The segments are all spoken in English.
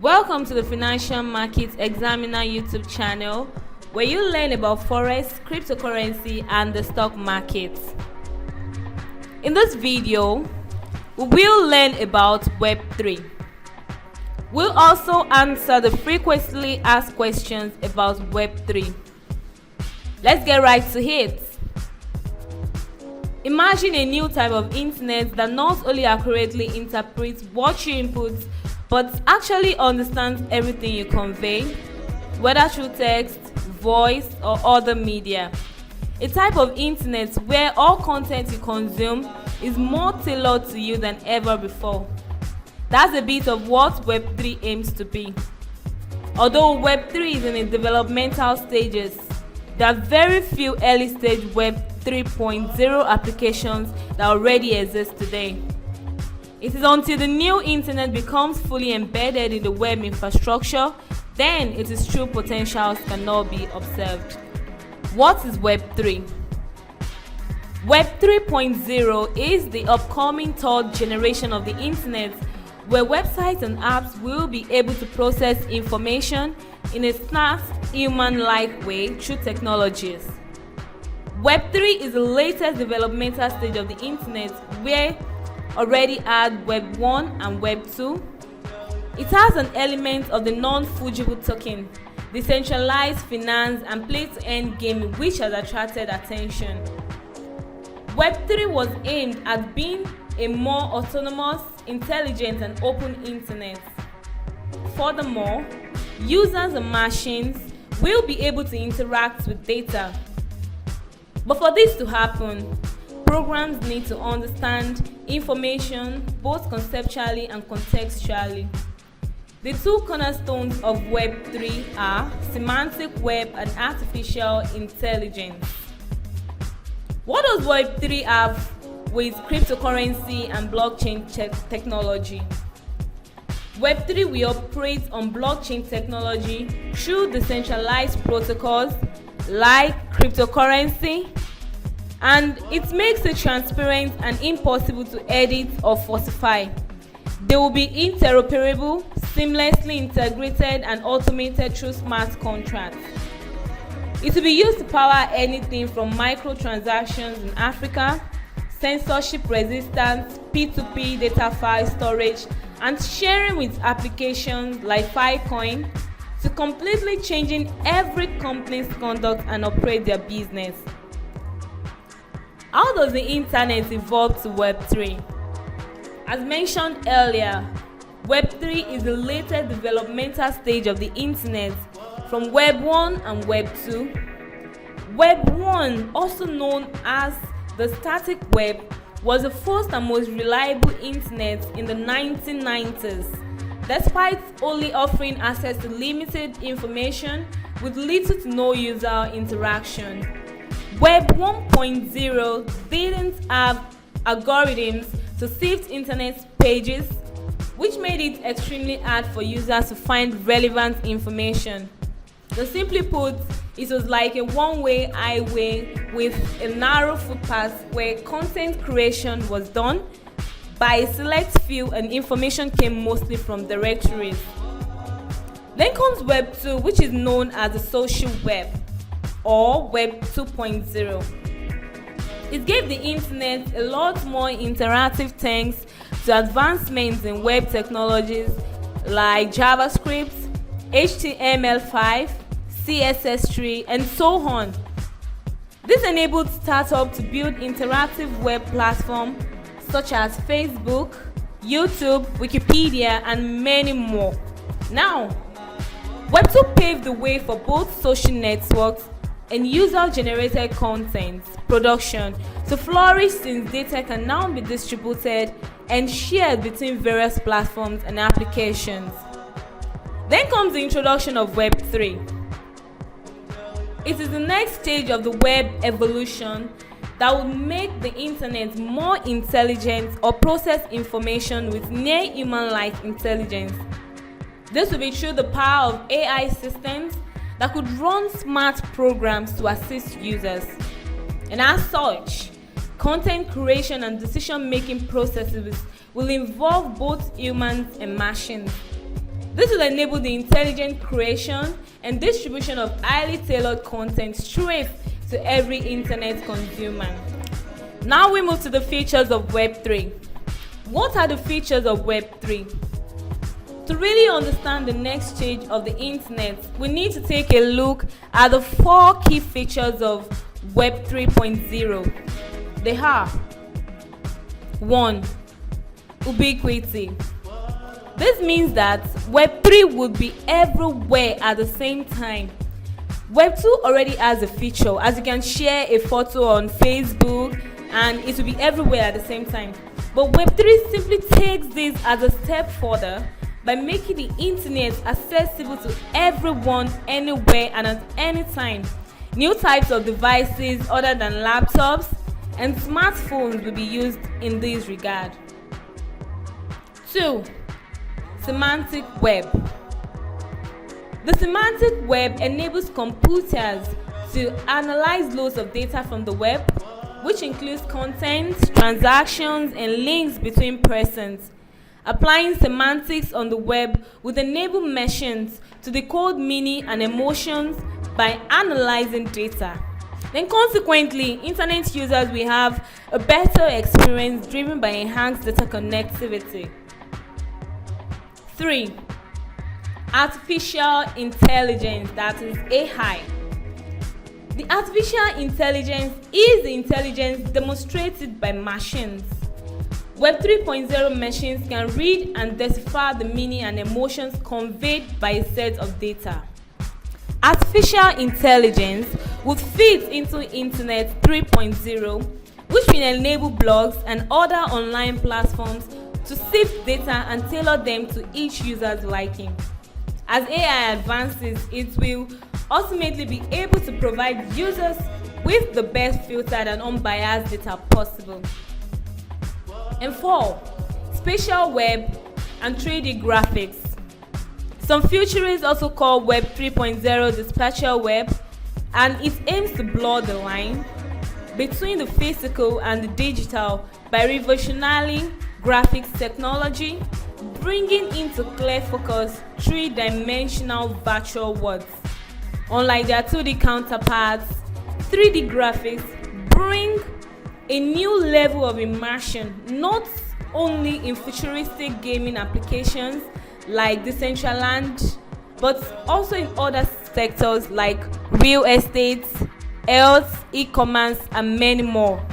Welcome to the Financial Markets Examiner YouTube channel, where you learn about forex, cryptocurrency, and the stock market. In this video, we will learn about Web3. We'll also answer the frequently asked questions about Web3. Let's get right to it. Imagine a new type of internet that not only accurately interprets what you input, but actually understands everything you convey, whether through text, voice, or other media. A type of internet where all content you consume is more tailored to you than ever before. That's a bit of what Web3 aims to be. Although Web3 is in its developmental stages, there are very few early stage Web 3.0 applications that already exist today. It is until the new internet becomes fully embedded in the web infrastructure, then its true potentials cannot be observed. What is Web 3? Web 3.0 is the upcoming third generation of the internet, where websites and apps will be able to process information in a smart, human-like way through technologies. Web 3 is the latest developmental stage of the internet, where already had Web 1 and Web 2. It has an element of the non-fungible token, decentralized finance, and play-to-earn gaming, which has attracted attention. Web 3 was aimed at being a more autonomous, intelligent, and open internet. Furthermore, users and machines will be able to interact with data. But for this to happen, programs need to understand information both conceptually and contextually. The two cornerstones of Web 3 are semantic web and artificial intelligence. What does Web 3 have with cryptocurrency and blockchain technology? Web 3 will operate on blockchain technology through decentralized protocols like cryptocurrency, and it makes it transparent and impossible to edit or falsify. They will be interoperable, seamlessly integrated, and automated through smart contracts. It will be used to power anything from microtransactions in Africa, censorship resistance, P2P data file storage, and sharing with applications like Filecoin, to completely changing every company's conduct and operate their business. How does the internet evolve to Web 3? As mentioned earlier, Web 3 is the latest developmental stage of the internet from Web 1 and Web 2. Web 1, also known as the static web, was the first and most reliable internet in the 1990s, despite only offering access to limited information with little to no user interaction. Web 1.0 didn't have algorithms to sift internet pages, which made it extremely hard for users to find relevant information. So simply put, it was like a one-way highway with a narrow footpath where content creation was done by a select few and information came mostly from directories. Then comes Web 2, which is known as the social web, or Web 2.0. It gave the internet a lot more interactive thanks to advancements in web technologies like JavaScript, HTML5, CSS3, and so on. This enabled startups to build interactive web platforms such as Facebook, YouTube, Wikipedia, and many more. Now, Web 2 paved the way for both social networks and user-generated content production to flourish, since data can now be distributed and shared between various platforms and applications. Then comes the introduction of Web 3. It is the next stage of the web evolution that will make the internet more intelligent or process information with near human-like intelligence. This will be through the power of AI systems that could run smart programs to assist users. And as such, content creation and decision-making processes will involve both humans and machines. This will enable the intelligent creation and distribution of highly tailored content straight to every internet consumer. Now we move to the features of Web3. What are the features of Web3? To really understand the next stage of the internet, we need to take a look at the 4 key features of Web 3.0. They are: 1. Ubiquity. This means that Web 3 would be everywhere at the same time. Web 2 already has a feature, as you can share a photo on Facebook and it will be everywhere at the same time. But Web 3 simply takes this as a step further by making the internet accessible to everyone, anywhere and at any time. New types of devices other than laptops and smartphones will be used in this regard. 2. Semantic web. The semantic web enables computers to analyze loads of data from the web, which includes content, transactions, and links between persons. Applying semantics on the web would enable machines to decode meaning and emotions by analyzing data. Then consequently, internet users will have a better experience driven by enhanced data connectivity. 3. Artificial intelligence, that is AI. The artificial intelligence is the intelligence demonstrated by machines. Web 3.0 machines can read and decipher the meaning and emotions conveyed by a set of data. Artificial intelligence would fit into Internet 3.0, which will enable blogs and other online platforms to sift data and tailor them to each user's liking. As AI advances, it will ultimately be able to provide users with the best filtered and unbiased data possible. And 4. Spatial web and 3D graphics. Some futurists also call Web 3.0 the spatial web, and it aims to blur the line between the physical and the digital by revolutionizing graphics technology, bringing into clear focus 3-dimensional virtual worlds. Unlike their 2D counterparts, 3D graphics bring a new level of immersion, not only in futuristic gaming applications like Decentraland, but also in other sectors like real estate, health, e-commerce, and many more.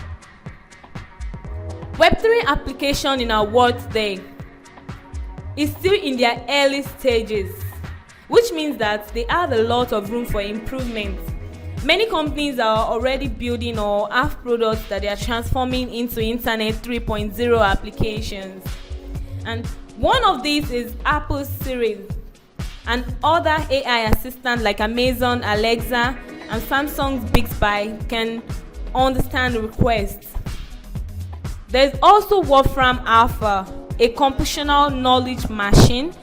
Web3 application in our world today is still in their early stages, which means that they have a lot of room for improvement. Many companies are already building or have products that they are transforming into Internet 3.0 applications. And one of these is Apple's Siri, and other AI assistants like Amazon Alexa and Samsung's Bixby can understand requests. There's also Wolfram Alpha, a computational knowledge machine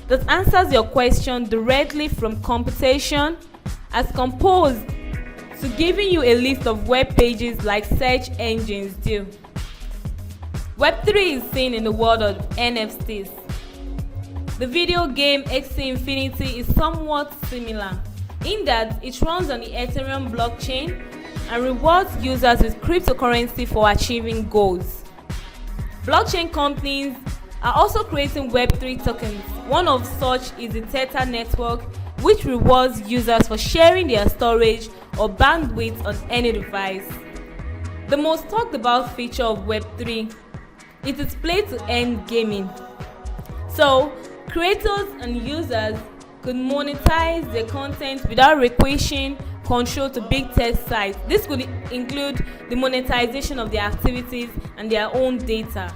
that answers your question directly from computation as composed to giving you a list of web pages like search engines do. Web3 is seen in the world of NFTs. The video game Axie Infinity is somewhat similar in that it runs on the Ethereum blockchain and rewards users with cryptocurrency for achieving goals. Blockchain companies are also creating Web3 tokens. One of such is the Theta network, which rewards users for sharing their storage or bandwidth on any device. The most talked about feature of Web3 is its play-to-earn gaming. So, creators and users could monetize their content without requisition control to big tech sites. This could include the monetization of their activities and their own data.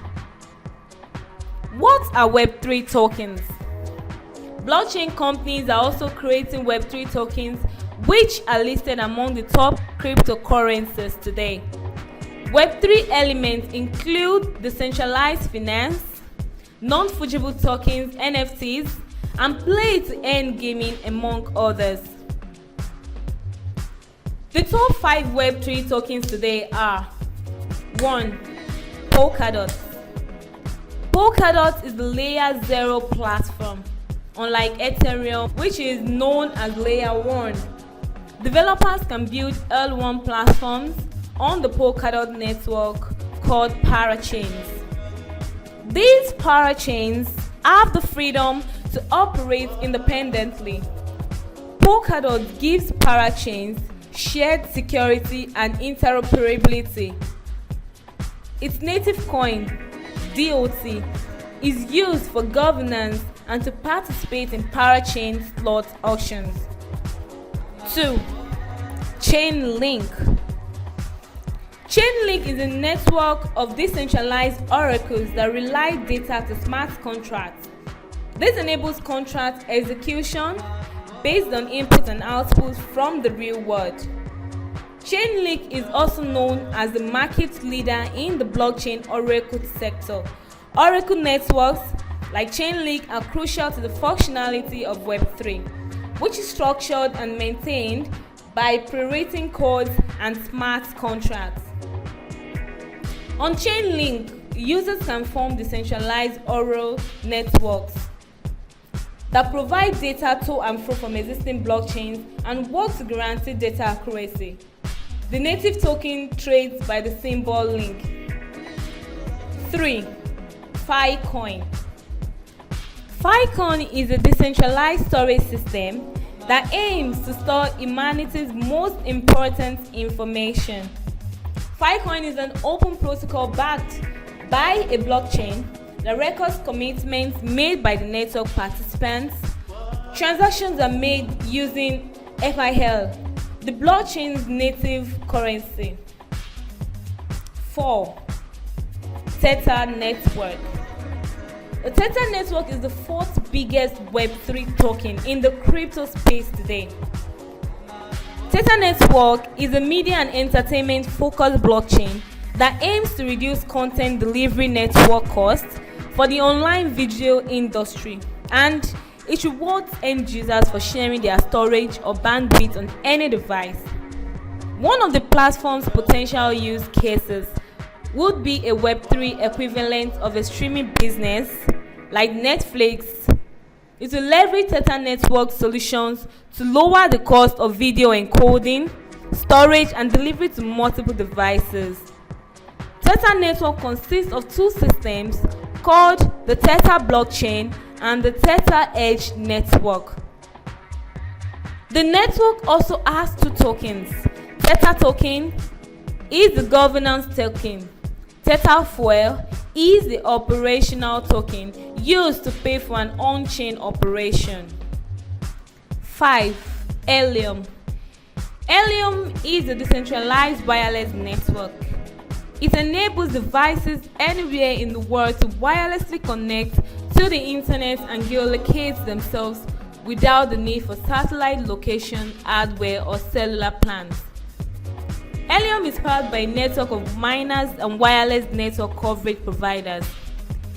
What are Web3 tokens? Blockchain companies are also creating Web3 tokens, which are listed among the top cryptocurrencies today. Web3 elements include decentralized finance, non-fungible tokens, NFTs, and play-to-earn gaming, among others. The top 5 Web3 tokens today are: 1. Polkadot. Polkadot is the Layer 0 platform. unlike Ethereum, which is known as Layer 1. Developers can build L1 platforms on the Polkadot network called parachains. These parachains have the freedom to operate independently. Polkadot gives parachains shared security and interoperability. Its native coin, DOT, is used for governance and to participate in parachain slot auctions. 2. Chainlink. Chainlink is a network of decentralized oracles that relay data to smart contracts. This enables contract execution based on input and output from the real world. Chainlink is also known as the market leader in the blockchain oracle sector. Oracle networks like Chainlink are crucial to the functionality of Web3, which is structured and maintained by pre-written codes and smart contracts. On Chainlink, users can form decentralized oral networks that provide data to and fro from existing blockchains and work to guarantee data accuracy. The native token trades by the symbol link. 3. Filecoin. Filecoin is a decentralized storage system that aims to store humanity's most important information. Filecoin is an open protocol backed by a blockchain that records commitments made by the network participants. Transactions are made using FIL, the blockchain's native currency. 4. Theta network. The Theta network is the fourth biggest Web3 token in the crypto space today. Theta network is a media and entertainment focused blockchain that aims to reduce content delivery network costs for the online video industry, and it rewards end users for sharing their storage or bandwidth on any device. One of the platform's potential use cases would be a Web3 equivalent of a streaming business like Netflix. It will leverage Theta network solutions to lower the cost of video encoding, storage, and delivery to multiple devices. Theta network consists of two systems called the Theta blockchain and the Theta edge network. The network also has two tokens. Theta token is the governance token. Theta fuel is the operational token used to pay for an on-chain operation. 5. Helium. Helium is a decentralized wireless network. It enables devices anywhere in the world to wirelessly connect to the internet and geolocate themselves without the need for satellite location, hardware, or cellular plans. Helium is powered by a network of miners and wireless network coverage providers.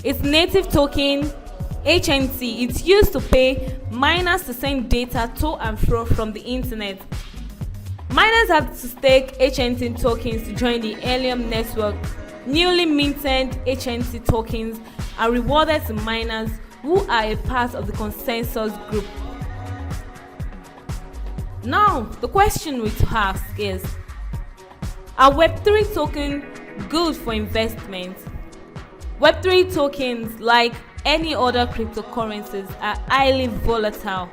Its native token, HNT, is used to pay miners to send data to and fro from the internet. Miners have to stake HNT tokens to join the Helium network. Newly minted HNT tokens are rewarded to miners who are a part of the consensus group. Now, the question we to ask is, are Web3 tokens good for investment? Web3 tokens, like any other cryptocurrencies, are highly volatile,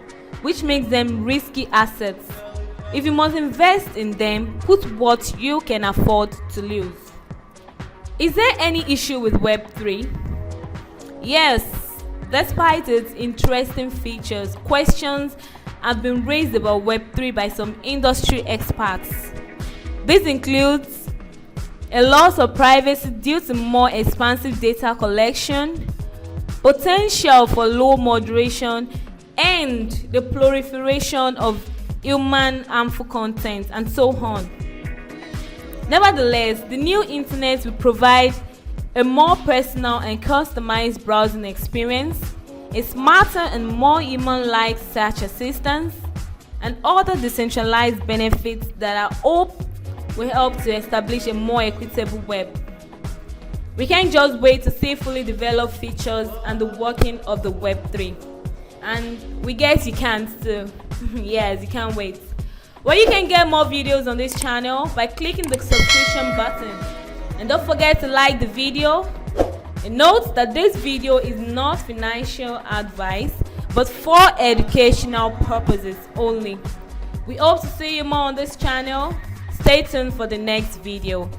which makes them risky assets. If you must invest in them, put what you can afford to lose. Is there any issue with Web3? Yes, despite its interesting features, questions have been raised about Web3 by some industry experts. This includes a loss of privacy due to more expansive data collection, potential for low moderation, and the proliferation of human harmful content, and so on. Nevertheless, the new internet will provide a more personal and customized browsing experience, a smarter and more human-like search assistance, and other decentralized benefits that I hope will help to establish a more equitable web. We can't just wait to see fully developed features and the working of the Web3. and we guess you can't too. Yes, you can't wait. Well, you can get more videos on this channel by clicking the subscription button. And don't forget to like the video. And note that this video is not financial advice, but for educational purposes only. We hope to see you more on this channel. Stay tuned for the next video.